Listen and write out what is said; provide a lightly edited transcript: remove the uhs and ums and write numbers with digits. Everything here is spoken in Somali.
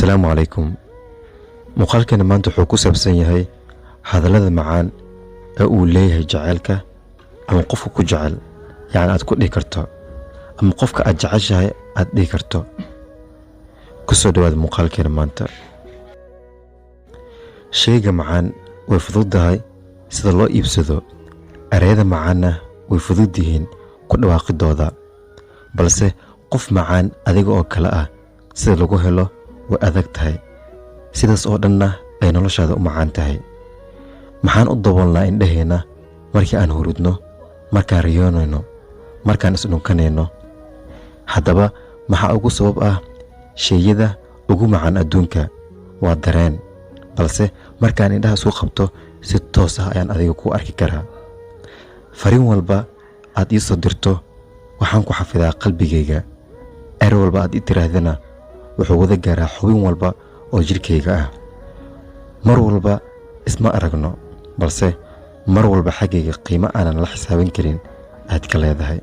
السلام عليكم. muuqaalkani maanta wuxuu ku saabsan yahay hadallada macaan ee uu leeyahay jacaylka ama qofka ku jecel, yani aad ku dhihi karto ama qofka aad jeceshahay aad dhihi karto. ku soo dhawaada muuqaalkani maanta. shayga macaan way fududahay sida loo iibsado, ereyada macaanna way fudud yihiin ku dhawaaqidooda, balse qof macaan adiga oo kale ah sida lagu helo way adag tahay, sidaas oo dhanna ay noloshaada u macaan tahay. maxaan u daboolnaa indhaheena markii aan hurudno, markaan riyoonayno, markaan isdhunkanayno? haddaba maxaa ugu sabab ah shayada ugu macaan adduunka waa dareen, balse markaan indhaha isu qabto si toos ah ayaan adiga ku arki karaa. fariin walba aad ii soo dirto waxaan ku xafidaa qalbigayga, er walba aad ii tiraahdana wuxuu wada gaaraa xubin walba oo jirkayga ah. mar walba isma aragno, balse mar walba xaggayga qiimo aanan la xisaabin karin aad ka leedahay.